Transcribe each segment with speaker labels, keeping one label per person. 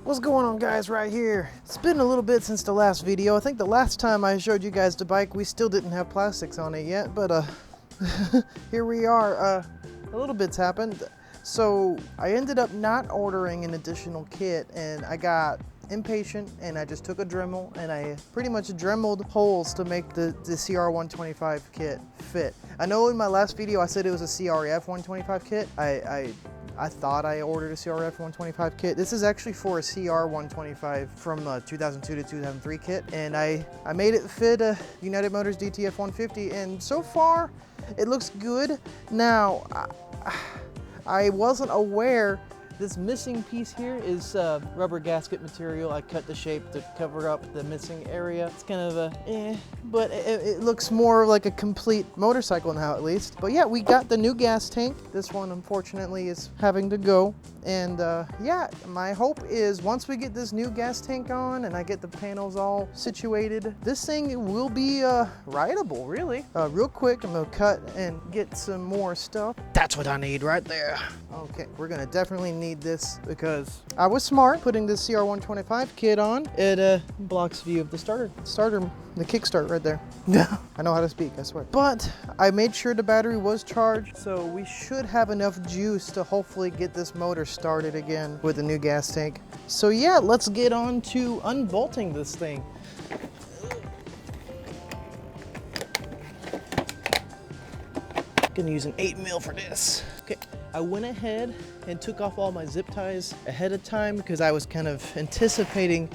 Speaker 1: What's going on, guys? Right here. It's been a little bit since the last video. I think the last time I showed you guys the bike, we still didn't have plastics on it yet, but here we are. A little bit's happened. So I ended up not ordering an additional kit, and I got impatient and I just took a Dremel and I pretty much dremeled holes to make the CR125 kit fit. I know in my last video I said it was a CRF 125 kit. I thought I ordered a CRF 125 kit. This is actually for a CR 125 from 2002 to 2003 kit, and I made it fit a United Motors DTF 150, and so far it looks good. Now I wasn't aware this missing piece here is rubber gasket material. I cut the shape to cover up the missing area. It's kind of a but it looks more like a complete motorcycle now, at least. But yeah, we got the new gas tank. This one unfortunately is having to go. And yeah, my hope is once we get this new gas tank on and I get the panels all situated, this thing will be rideable, really. Real quick, I'm gonna cut and get some more stuff. That's what I need right there. Okay, we're gonna definitely need this because I was smart putting this CR125 kit on. It blocks view of the starter, the kickstart right there. I know how to speak, I swear. But I made sure the battery was charged, so we should have enough juice to hopefully get this motor started again with the new gas tank. So yeah, let's get on to unbolting this thing. Gonna use an 8mm for this. Okay, I went ahead and took off all my zip ties ahead of time because I was kind of anticipating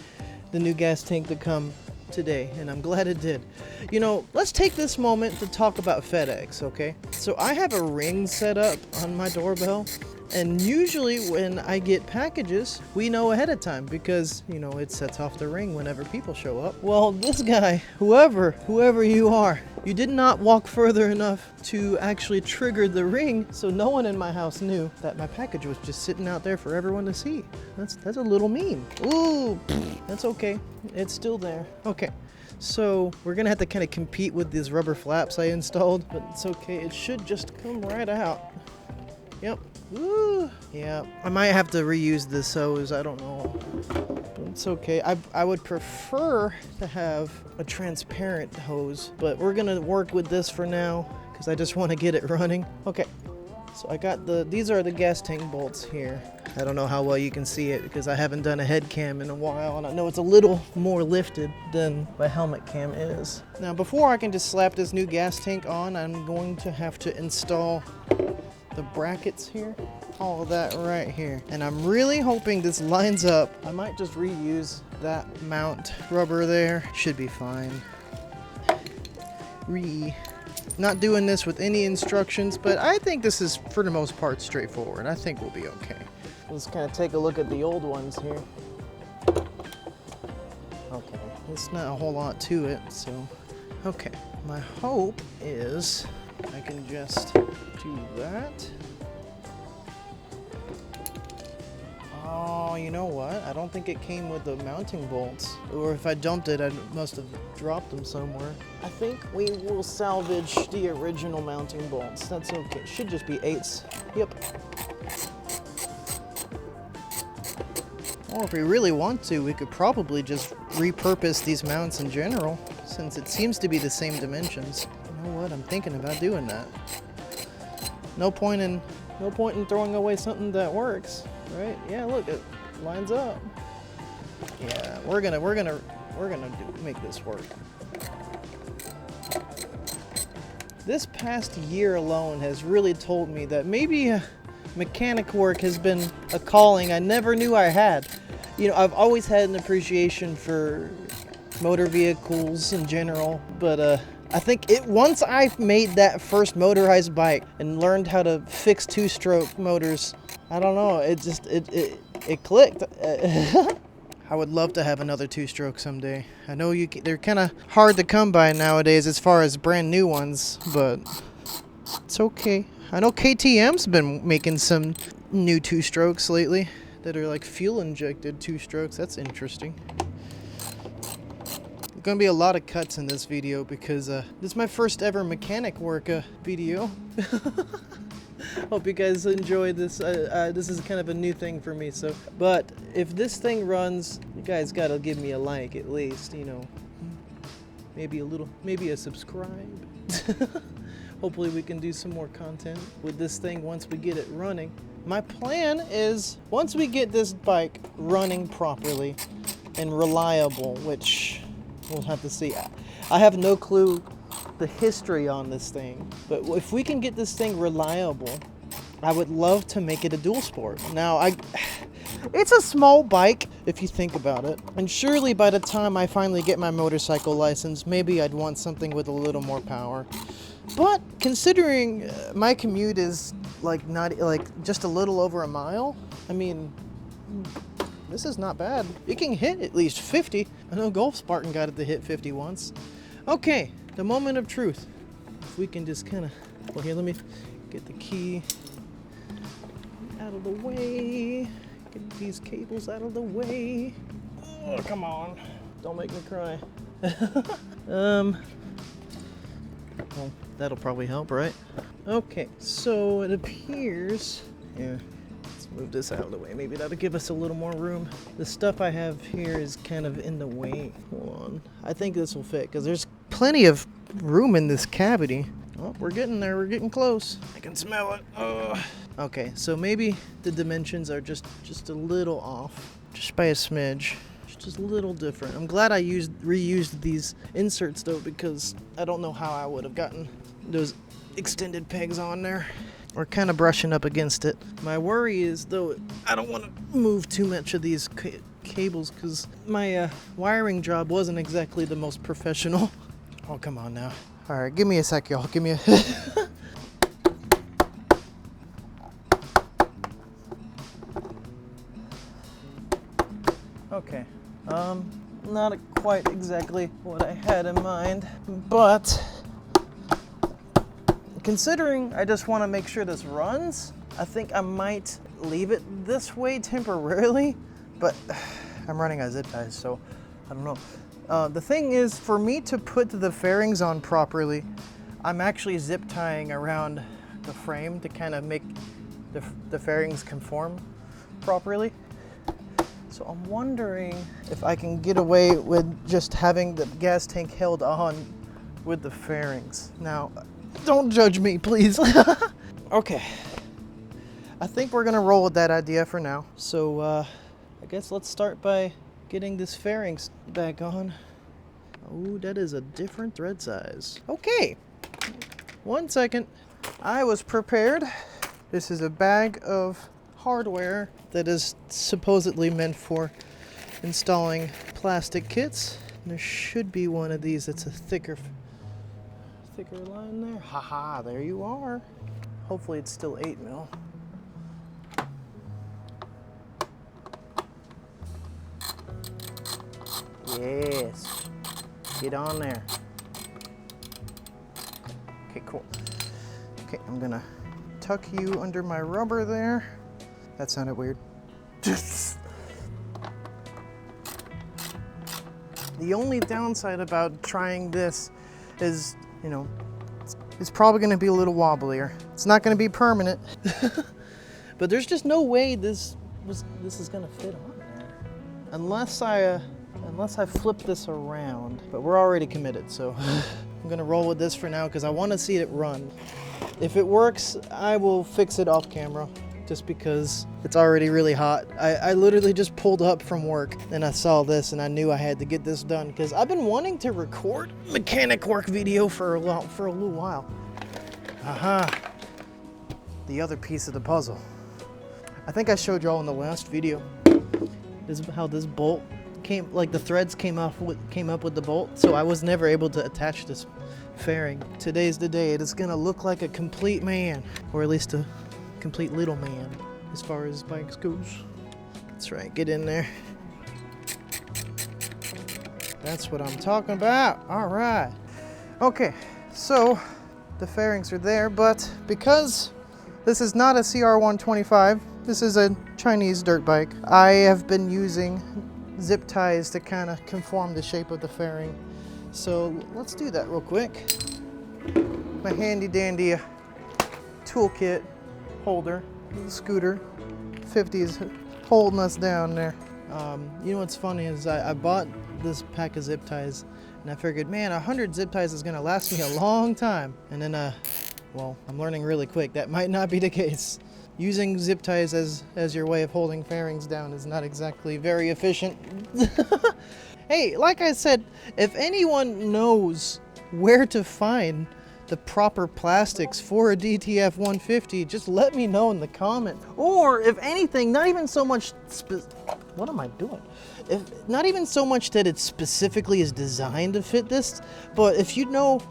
Speaker 1: the new gas tank to come today, and I'm glad it did. You know, let's take this moment to talk about FedEx, okay? So I have a ring set up on my doorbell, and usually when I get packages, we know ahead of time because, you know, it sets off the ring whenever people show up. Well, this guy, whoever you are, you did not walk further enough to actually trigger the ring, so no one in my house knew that my package was just sitting out there for everyone to see. That's a little mean. Ooh, that's okay. It's still there. Okay. So we're gonna have to kind of compete with these rubber flaps I installed, but it's okay. It should just come right out. Yep. Ooh. Yeah. I might have to reuse this hose. I don't know. It's okay. I would prefer to have a transparent hose, but we're gonna work with this for now because I just want to get it running. Okay. So I got these are the gas tank bolts here. I don't know how well you can see it because I haven't done a head cam in a while, and I know it's a little more lifted than my helmet cam is. Now, before I can just slap this new gas tank on, I'm going to have to install the brackets here, all of that right here. And I'm really hoping this lines up. I might just reuse that mount rubber there. Should be fine. Not doing this with any instructions, but I think this is, for the most part, straightforward. I think we'll be okay. Let's kind of take a look at the old ones here. Okay, it's not a whole lot to it, so. Okay, my hope is I can just do that. Oh, you know what? I don't think it came with the mounting bolts. Or if I dumped it, I must have dropped them somewhere. I think we will salvage the original mounting bolts. That's okay. It should just be 8s. Yep. Or if we really want to, we could probably just repurpose these mounts in general, since it seems to be the same dimensions. You know what? I'm thinking about doing that. No point in throwing away something that works, right? Yeah, look, it lines up. Yeah, we're gonna make this work. This past year alone has really told me that maybe mechanic work has been a calling I never knew I had. You know, I've always had an appreciation for motor vehicles in general, but I think once I made that first motorized bike and learned how to fix two-stroke motors, I don't know, it clicked. I would love to have another two-stroke someday. I know they're kind of hard to come by nowadays as far as brand new ones, but it's okay. I know KTM's been making some new two-strokes lately that are like fuel-injected two-strokes. That's interesting. There's gonna be a lot of cuts in this video because this is my first ever mechanic work video. Hope you guys enjoy this. This is kind of a new thing for me. So, but if this thing runs, you guys gotta give me a like at least. You know, maybe a subscribe. Hopefully we can do some more content with this thing once we get it running. My plan is once we get this bike running properly and reliable, which we'll have to see. I have no clue the history on this thing, but if we can get this thing reliable, I would love to make it a dual sport. Now, it's a small bike if you think about it, and surely by the time I finally get my motorcycle license, maybe I'd want something with a little more power. But considering my commute is just a little over a mile, I mean, this is not bad. It can hit at least 50. I know Golf Spartan got it to hit 50 once. Okay, the moment of truth. If we can just kind of, well, here, let me get the key out of the way. Get these cables out of the way. Oh, come on. Don't make me cry. Well, that'll probably help, right? Okay, so it appears, yeah, let's move this out of the way. Maybe that'll give us a little more room. The stuff I have here is kind of in the way. Hold on. I think this will fit because there's plenty of room in this cavity. Oh, we're getting there. We're getting close. I can smell it. Oh. Okay, so maybe the dimensions are just a little off, just by a smidge. Just a little different. I'm glad I reused these inserts though, because I don't know how I would have gotten those extended pegs on there. We're kind of brushing up against it. My worry is though, I don't want to move too much of these cables because my wiring job wasn't exactly the most professional. Oh, come on now. All right, give me a sec, y'all. Give me a... Okay. Not quite exactly what I had in mind, but considering I just want to make sure this runs, I think I might leave it this way temporarily, but I'm running out of zip ties, so I don't know. The thing is, for me to put the fairings on properly, I'm actually zip tying around the frame to kind of make the fairings conform properly. So I'm wondering if I can get away with just having the gas tank held on with the fairings. Now, don't judge me, please. Okay. I think we're gonna roll with that idea for now. So I guess let's start by getting this fairings back on. Oh, that is a different thread size. Okay. 1 second. I was prepared. This is a bag of hardware that is supposedly meant for installing plastic kits. And there should be one of these that's a thicker line there. Haha, there you are. Hopefully it's still 8 mil. Yes, get on there. Okay, cool. Okay, I'm gonna tuck you under my rubber there. That sounded weird. The only downside about trying this is, you know, it's probably going to be a little wobblier. It's not going to be permanent. But there's just no way this is going to fit on there. Unless I flip this around. But we're already committed, so I'm going to roll with this for now because I want to see it run. If it works, I will fix it off camera. Just because it's already really hot. I literally just pulled up from work and I saw this and I knew I had to get this done because I've been wanting to record mechanic work video for a little while. Aha. The other piece of the puzzle. I think I showed y'all in the last video how this bolt came, like the threads came up with the bolt, so I was never able to attach this fairing. Today's the day. It is gonna look like a complete man, or at least a complete little man as far as bikes goes. That's right, get in there. That's what I'm talking about. All right. Okay, so the fairings are there, but because this is not a CR125, this is a Chinese dirt bike, I have been using zip ties to kind of conform the shape of the fairing. So let's do that real quick. My handy dandy toolkit. holder, the scooter. 50 is holding us down there. You know what's funny is I bought this pack of zip ties and I figured, man, 100 zip ties is gonna last me a long time. And then, well, I'm learning really quick that might not be the case. Using zip ties as your way of holding fairings down is not exactly very efficient. Hey, like I said, if anyone knows where to find the proper plastics for a DTF 150, just let me know in the comments. Or if anything, not even so much, what am I doing? If not even so much that it specifically is designed to fit this, but if you know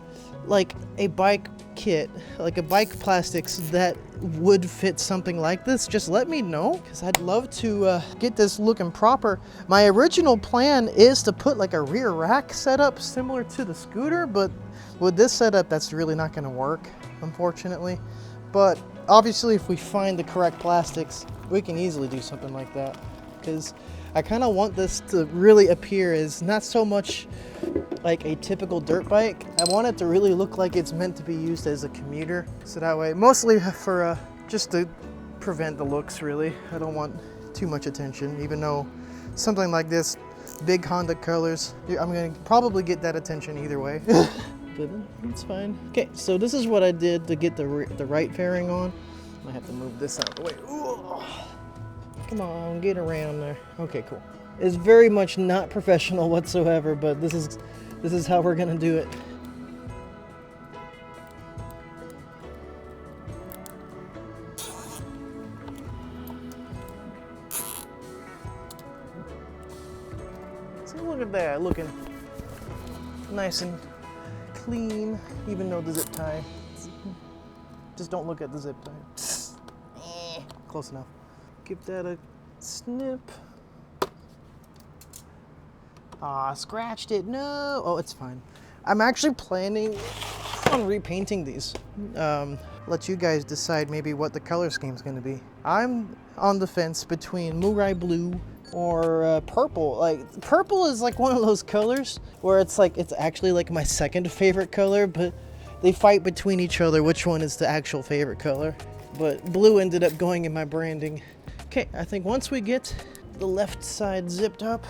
Speaker 1: like a bike kit, like a bike plastics that would fit something like this, just let me know, because I'd love to get this looking proper. My original plan is to put like a rear rack setup similar to the scooter, but with this setup that's really not going to work, unfortunately. But obviously if we find the correct plastics, we can easily do something like that, because I kind of want this to really appear as not so much like a typical dirt bike. I want it to really look like it's meant to be used as a commuter. So that way, mostly for just to prevent the looks, really. I don't want too much attention, even though something like this, big Honda colors, I'm gonna probably get that attention either way. But it's fine. Okay, so this is what I did to get the right fairing on. I have to move this out of the way. Ooh. Come on, get around there. Okay, cool. It's very much not professional whatsoever, but this is how we're gonna do it. So look at that, looking nice and clean, even though the zip tie. Just don't look at the zip tie. Close enough. Give that a snip. Ah, scratched it. No. Oh, it's fine. I'm actually planning on repainting these. Let you guys decide maybe what the color scheme's going to be. I'm on the fence between Murai blue or purple. Like, purple is like one of those colors where it's like, it's actually like my second favorite color, but they fight between each other which one is the actual favorite color. But blue ended up going in my branding. Okay, I think once we get the left side zipped up,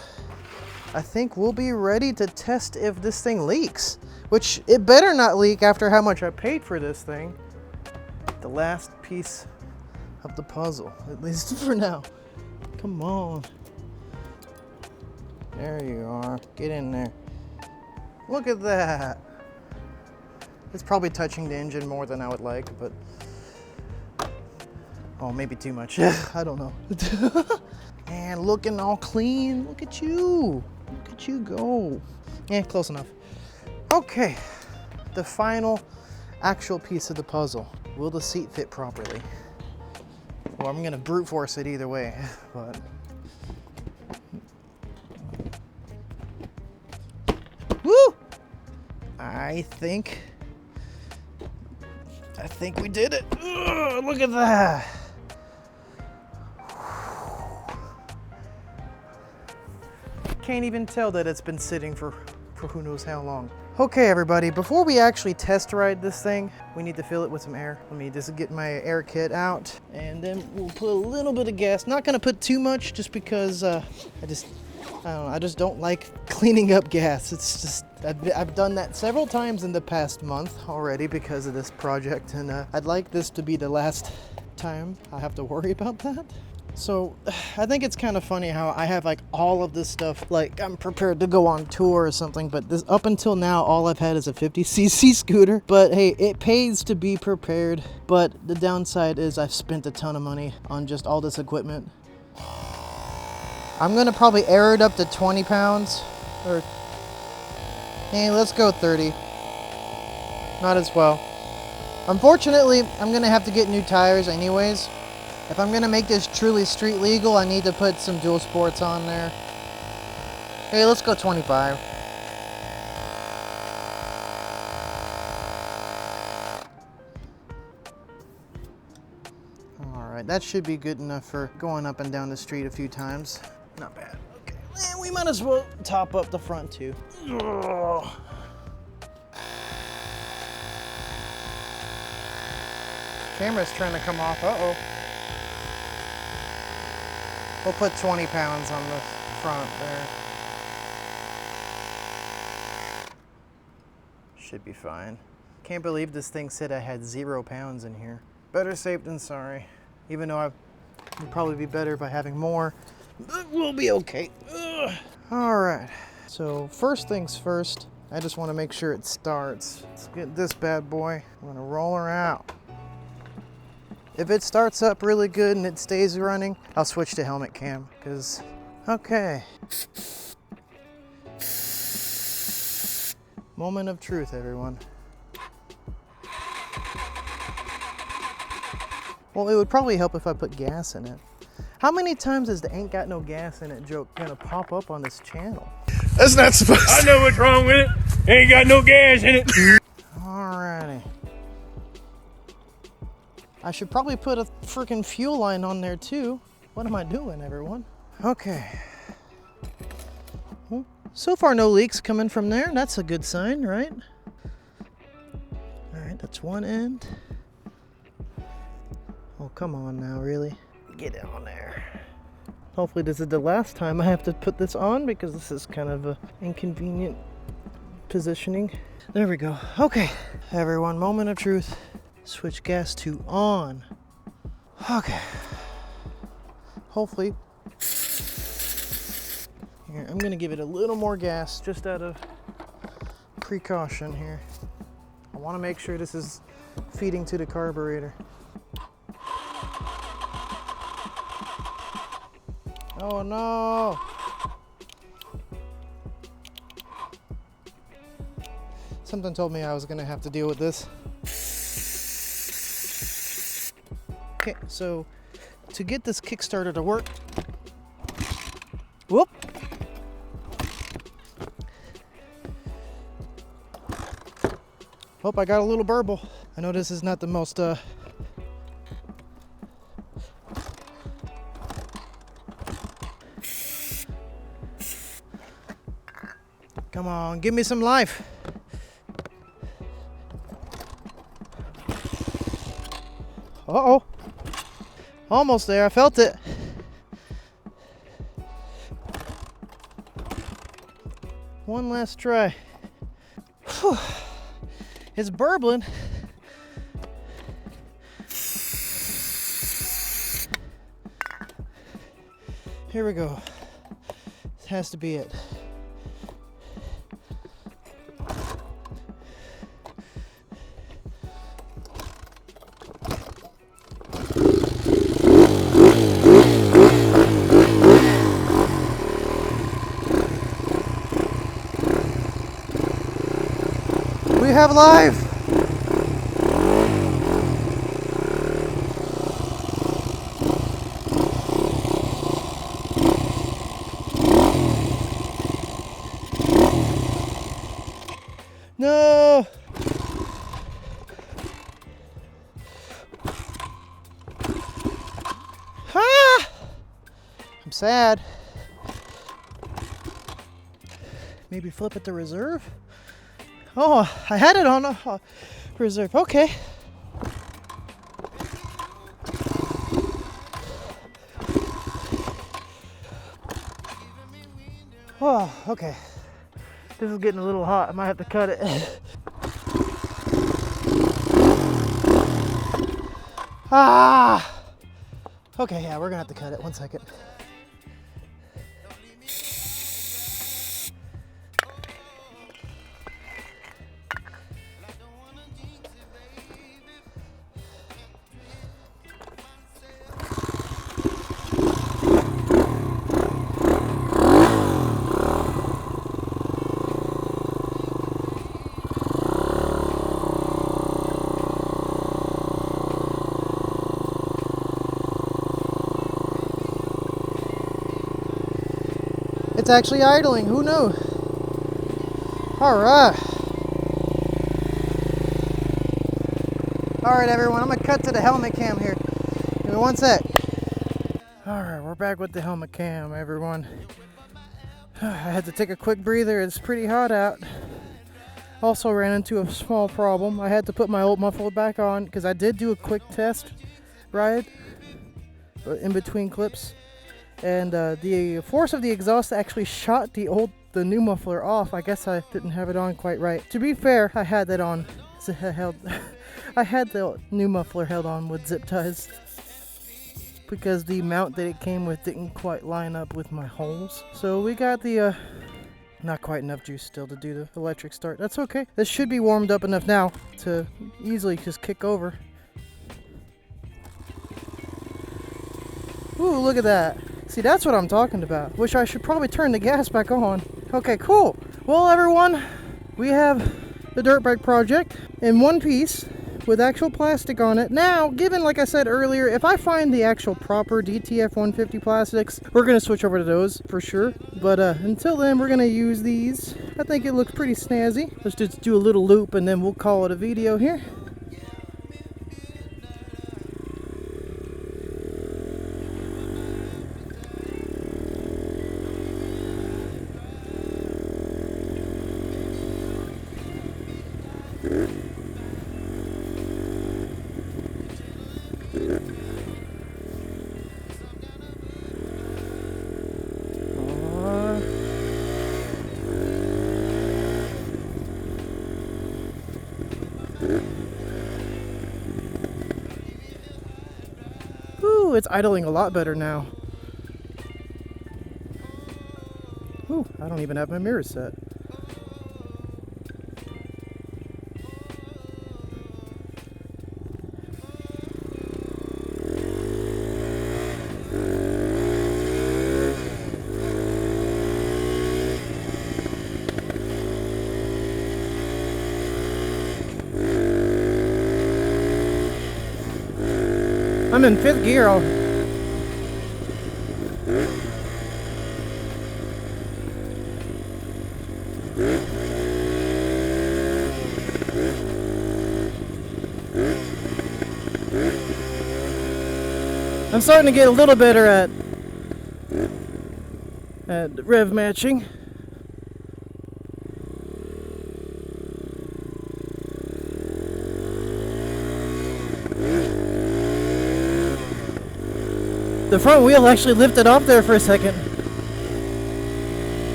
Speaker 1: I think we'll be ready to test if this thing leaks, which it better not leak after how much I paid for this thing. The last piece of the puzzle, at least for now. Come on. There you are. Get in there. Look at that. It's probably touching the engine more than I would like, but oh, maybe too much. I don't know. And looking all clean. Look at you. Look at you go. Yeah, close enough. Okay, the final actual piece of the puzzle. Will the seat fit properly? Well, I'm gonna brute force it either way, but. Woo! I think we did it. Ugh, look at that. Can't even tell that it's been sitting for who knows how long. Okay, everybody, before we actually test ride this thing, we need to fill it with some air. Let me just get my air kit out, and then we'll put a little bit of gas. Not gonna put too much, just because I don't know, I just don't like cleaning up gas. It's just, I've done that several times in the past month already because of this project, and I'd like this to be the last time I have to worry about that. So I think it's kind of funny how I have like all of this stuff, like I'm prepared to go on tour or something, but this up until now all I've had is a 50cc scooter. But hey, it pays to be prepared, but the downside is I've spent a ton of money on just all this equipment. I'm gonna probably air it up to 20 pounds, or hey, let's go 30. Not as well. Unfortunately, I'm gonna have to get new tires anyways. If I'm gonna make this truly street legal, I need to put some dual sports on there. Hey, let's go 25. Alright, that should be good enough for going up and down the street a few times. Not bad. Okay, and we might as well top up the front too. Ugh. Camera's trying to come off. Uh-oh. We'll put 20 pounds on the front there. Should be fine. Can't believe this thing said I had 0 pounds in here. Better safe than sorry. Even though I would probably be better by having more, but we'll be okay. Ugh. All right, so first things first, I just want to make sure it starts. Let's get this bad boy. I'm gonna roll her out. If it starts up really good and it stays running, I'll switch to helmet cam, because, okay. Moment of truth, everyone. Well, it would probably help if I put gas in it. How many times is the ain't got no gas in it joke gonna pop up on this channel?
Speaker 2: That's not supposed to.
Speaker 3: I know what's wrong with it. Ain't got no gas in it.
Speaker 1: Alrighty. I should probably put a freaking fuel line on there too. What am I doing, everyone? Okay. Well, so far no leaks coming from there. That's a good sign, right? Alright, that's one end. Oh, come on now, really? Get it on there. Hopefully this is the last time I have to put this on, because this is kind of a inconvenient positioning. There we go. Okay, everyone, moment of truth. Switch gas to on. Okay. Hopefully. Here, I'm gonna give it a little more gas just out of precaution here. I wanna make sure this is feeding to the carburetor. Oh no! Something told me I was gonna have to deal with this. Okay, so to get this Kickstarter to work, whoop! Hope I got a little burble. I know this is not the most come on, give me some life. Uh-oh. Almost there, I felt it. One last try. Whew. It's burbling. Here we go. This has to be it. We have live. No. Ah! I'm sad. Maybe flip it to reserve? Oh, I had it on reserve. Okay. Oh, okay. This is getting a little hot. I might have to cut it. Ah! Okay, yeah, we're gonna have to cut it. 1 second. It's actually idling, who knew? Alright. Alright everyone, I'm gonna cut to the helmet cam here. Give me 1 sec. Alright, we're back with the helmet cam, everyone. I had to take a quick breather, it's pretty hot out. Also ran into a small problem. I had to put my old muffler back on because I did do a quick test ride in between clips, and the force of the exhaust actually shot the new muffler off. I guess I didn't have it on quite right. To be fair, I had that on. I had the new muffler held on with zip ties because the mount that it came with didn't quite line up with my holes. So we got the not quite enough juice still to do the electric start. That's okay. This should be warmed up enough now to easily just kick over. Ooh, look at that. See, that's what I'm talking about. Wish I should probably turn the gas back on. Okay, cool. Well, everyone, we have the dirt bike project in one piece with actual plastic on it. Now, given, like I said earlier, if I find the actual proper DTF 150 plastics, we're going to switch over to those for sure. But until then, we're going to use these. I think it looks pretty snazzy. Let's just do a little loop and then we'll call it a video here. Ooh, it's idling a lot better now. Ooh, I don't even have my mirrors set. I'm in 5th gear. I'm starting to get a little better at rev matching. The front wheel actually lifted off there for a second.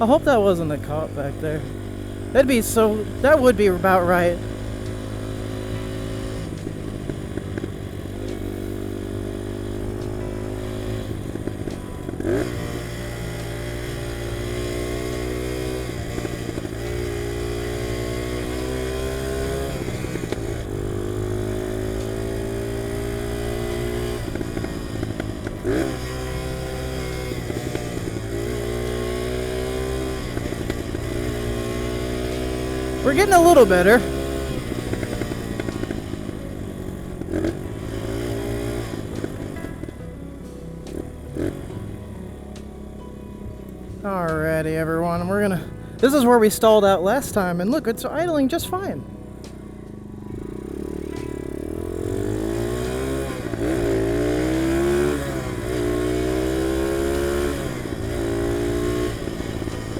Speaker 1: I hope that wasn't a cop back there. That would be about right. We're getting a little better. Alrighty, everyone, this is where we stalled out last time, and look, it's idling just fine.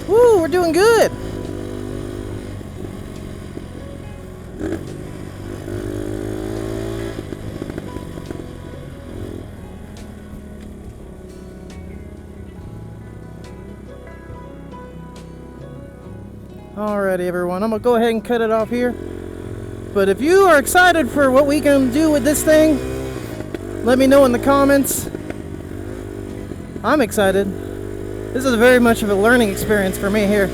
Speaker 1: Woo, we're doing good. Alrighty, everyone, I'm gonna go ahead and cut it off here. But if you are excited for what we can do with this thing, let me know in the comments. I'm excited. This is very much of a learning experience for me here.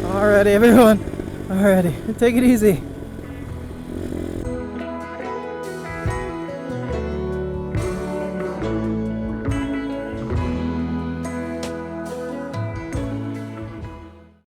Speaker 1: Alrighty, everyone. Alrighty, take it easy.